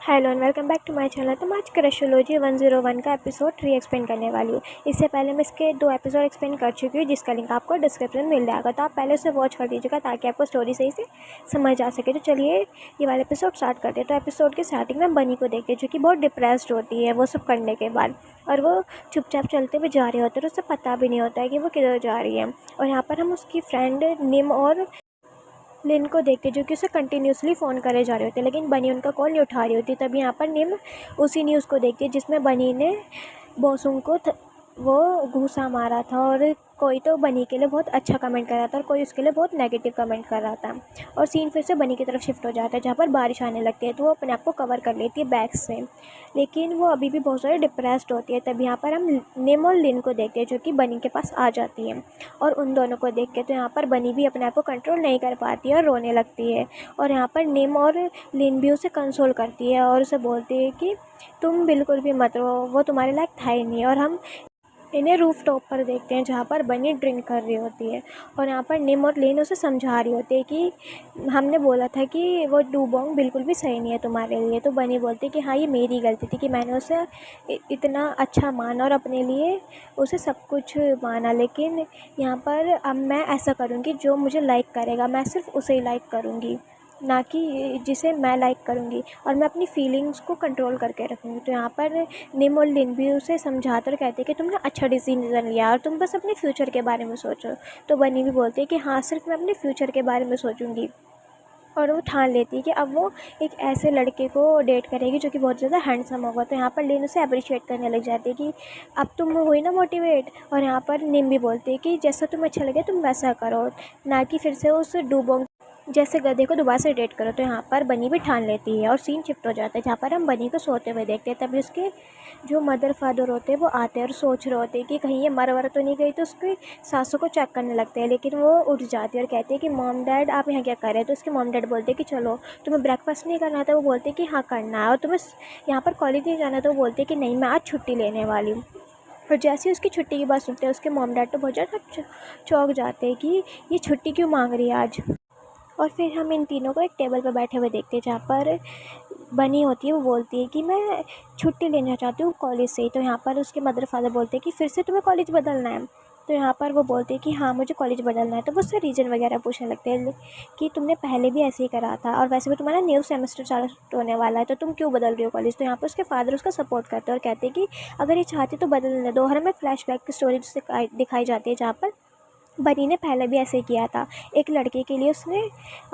Hello and welcome back to my channel. तो मैं आज क्रशोलॉजी 101 का एपिसोड री एक्सप्लेन करने वाली हूँ। इससे पहले मैं इसके 2 एपिसोड एक्सप्लेन कर चुकी हूँ, जिसका लिंक आपको डिस्क्रिप्शन में मिल जाएगा। तो आप पहले उसे वॉच कर दीजिएगा ताकि आपको स्टोरी सही से समझ आ सके। तो चलिए ये वाला एपिसोड स्टार्ट करते हैं। तो एपिसोड की स्टार्टिंग में बनी को देखते हैं, जो कि बहुत डिप्रेस्ड होती है वो सब करने के बाद, और वो चुपचाप चलते हुए जा रहे होते हैं और उसे पता भी नहीं होता है कि वो किधर जा रही है। और यहाँ पर हम उसकी फ्रेंड निम और लिन को देखते, जो कि उसे कंटिन्यूसली फ़ोन करे जा रहे होते, लेकिन बनी उनका कॉल नहीं उठा रही होती। तब यहाँ पर निम उसी न्यूज़ को देखती है जिसमें बनी ने बॉसुंग को वो घूसा मारा था, और कोई तो बनी के लिए बहुत अच्छा कमेंट कर रहा था और कोई उसके लिए बहुत नेगेटिव कमेंट कर रहा था। और सीन फिर से बनी की तरफ शिफ्ट हो जाता है, जहाँ पर बारिश आने लगती है। तो वो अपने आप को कवर कर लेती है बैग से, लेकिन वो अभी भी बहुत सारे डिप्रेस्ड होती है। तब यहाँ पर हम निम और लिन को देखते हैं, जो कि बनी के पास आ जाती है। और उन दोनों को देख के तो यहाँ पर बनी भी अपने आप को कंट्रोल नहीं कर पाती है और रोने लगती है। और यहाँ पर निम और लिन भी उसे कंसोल करती है और उसे बोलती है कि तुम बिल्कुल भी मत रो, वो तुम्हारे लायक था ही नहीं। और हम इन्हें रूफ टॉप पर देखते हैं, जहाँ पर बनी ड्रिंक कर रही होती है। और यहाँ पर निम और लिन उसे समझा रही होती है कि हमने बोला था कि वो डूबोंग बिल्कुल भी सही नहीं है तुम्हारे लिए। तो बनी बोलती है कि हाँ, ये मेरी गलती थी कि मैंने उसे इतना अच्छा माना और अपने लिए उसे सब कुछ माना, लेकिन यहाँ पर अब मैं ऐसा करूँगी जो मुझे लाइक करेगा, मैं सिर्फ उसे ही लाइक करूँगी, ना कि जिसे मैं लाइक करूँगी, और मैं अपनी फीलिंग्स को कंट्रोल करके रखूँगी। तो यहाँ पर निम और लिन भी उसे समझाकर कहते हैं कि तुमने अच्छा डिसीजन लिया और तुम बस अपने फ्यूचर के बारे में सोचो। तो बनी भी बोलती है कि हाँ, सिर्फ मैं अपने फ्यूचर के बारे में सोचूंगी। और वो ठान लेती है कि अब वो एक ऐसे लड़के को डेट करेगी जो कि बहुत ज़्यादा हैंडसम होगा। तो यहाँ पर लिन उसे अप्रिशिएट करने लग जाती है कि अब तुम हुई ना मोटिवेट। और यहाँ पर निम भी बोलती है कि जैसा तुम्हें अच्छा लगे तुम वैसा करो, ना कि फिर से उस डूबोंग जैसे गधे को दोबारा से डेट करो। तो यहाँ पर बनी भी ठान लेती है और सीन शिफ्ट हो जाता है, जहाँ पर हम बनी को सोते हुए देखते हैं। तभी उसके जो मदर फादर होते हैं वो आते हैं और सोच रहे होते हैं कि कहीं ये मर वर तो नहीं गई। तो उसकी सासू को चेक करने लगते हैं, लेकिन वो उठ जाती है और कहती है कि मॉम डैड आप यहाँ क्या कर रहे हैं। तो उसके मॉम डैड बोलते हैं कि चलो तुम्हें ब्रेकफास्ट नहीं करना था। वो बोलते हैं कि हाँ करना है। और तुम्हें यहाँ पर कॉलेज नहीं जाना। तो वो बोलते हैं कि नहीं, मैं आज छुट्टी लेने वाली हूँ। और जैसे ही उसकी छुट्टी की बात सुनते हैं, उसके मॉम डैड तो बहुत ज़्यादा चौंक जाते हैं कि ये छुट्टी क्यों मांग रही है आज। और फिर हम इन तीनों को एक टेबल पर बैठे हुए देखते हैं, जहाँ पर बनी होती है। वो बोलती है कि मैं छुट्टी लेना चाहती हूँ कॉलेज से। तो यहाँ पर उसके मदर फादर बोलते हैं कि फिर से तुम्हें कॉलेज बदलना है। तो यहाँ पर वो बोलती है कि हाँ, मुझे कॉलेज बदलना है। तो वो उससे रीज़न वगैरह पूछने लगते हैं कि तुमने पहले भी ऐसे ही करा था, और वैसे भी तुम्हारा न्यू सेमेस्टर चालू होने वाला है, तो तुम क्यों बदल रही हो कॉलेज। तो यहाँ पर उसके फादर उसका सपोर्ट करते हैं और कहते हैं कि अगर ये चाहती तो बदलने दो। और हमें फ्लैशबैक की स्टोरी दिखाई जाती है, जहाँ पर बनी ने पहले भी ऐसे किया था। एक लड़के के लिए उसने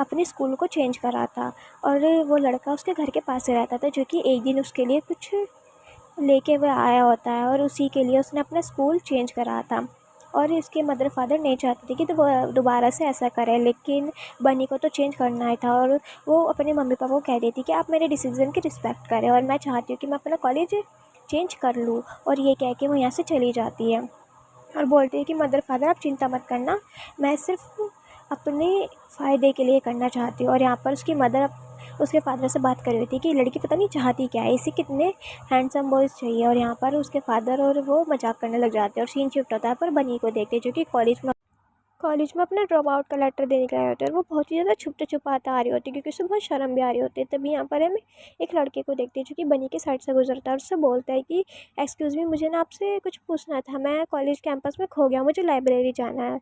अपने स्कूल को चेंज करा था, और वो लड़का उसके घर के पास ही रहता था, जो कि एक दिन उसके लिए कुछ लेके हुए आया होता है, और उसी के लिए उसने अपना स्कूल चेंज करा था। और इसके मदर फादर नहीं चाहते थे कि तो वो दोबारा से ऐसा करे, लेकिन बनी को तो चेंज करना ही था। और वो अपने मम्मी पापा को कह देती कि आप मेरे डिसीज़न की रिस्पेक्ट करें, और मैं चाहती हूँ कि मैं अपना कॉलेज चेंज कर लूँ। और ये कह के वो यहाँ से चली जाती है और बोलती है कि मदर फादर आप चिंता मत करना, मैं सिर्फ अपने फ़ायदे के लिए करना चाहती हूँ। और यहाँ पर उसकी मदर उसके फादर से बात कर रही होती है कि लड़की पता नहीं चाहती क्या है, इसे कितने हैंडसम बॉयज़ चाहिए। और यहाँ पर उसके फादर और वो मजाक करने लग जाते हैं, और सीन शिफ्ट होता है पर बनी को देखते हैं, जो कि कॉलेज में अपना ड्रॉप आउट का लेटर देने के आए होते हैं। और वो बहुत ही ज़्यादा छुपते छुपाते आ रही होती है, क्योंकि उसे बहुत शर्म भी आ रही होती है। तभी यहाँ पर हमें एक लड़के को देखते हैं, जो कि बनी के साइड से गुजरता है और उससे बोलता है कि एक्सक्यूज़ मी, मुझे ना आपसे कुछ पूछना था, मैं कॉलेज कैंपस में खो गया, मुझे लाइब्रेरी जाना है।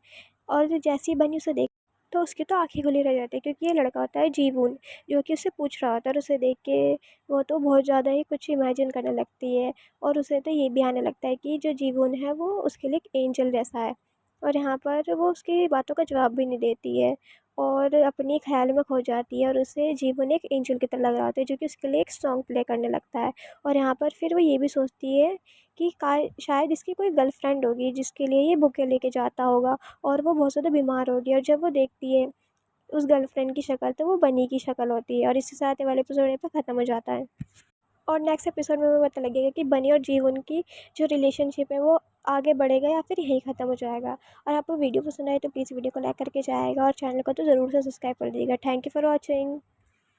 और जैसे ही बनी उसे देख तो उसकी तो आँखें खुली रह जाती है, क्योंकि ये लड़का होता है जीवून, जो कि उसे पूछ रहा होता है। और उसे देख के वो तो बहुत ज़्यादा ही कुछ इमेजिन करने लगती है, और उसे तो ये भी आने लगता है कि जो जीवून है वो उसके लिए एक एंजल जैसा है। और यहाँ पर वो उसकी बातों का जवाब भी नहीं देती है, और अपने ख्याल में खो जाती है। और उसे जीवन एक एंजल की तरह लग रहा होता है, जो कि उसके लिए एक सॉन्ग प्ले करने लगता है। और यहाँ पर फिर वो ये भी सोचती है कि शायद इसकी कोई गर्लफ्रेंड होगी जिसके लिए ये बुके लेके जाता होगा, और वो बहुत ज़्यादा बीमार होगी। और जब वो देखती है उस गर्लफ्रेंड की शक्ल, तो वो बनी की शक्ल होती है। और इसके साथ ये वाले एपिसोड यहाँ पे ख़त्म हो जाता है। और नेक्स्ट एपिसोड में हमें पता लगेगा कि बनी और जीवन की जो रिलेशनशिप है वो आगे बढ़ेगा या फिर यहीं ख़त्म हो जाएगा। और आपको वीडियो पसंद आए तो प्लीज़ वीडियो को लाइक करके जाएगा, और चैनल को तो ज़रूर से सब्सक्राइब कर दीजिएगा। Thank you for watching.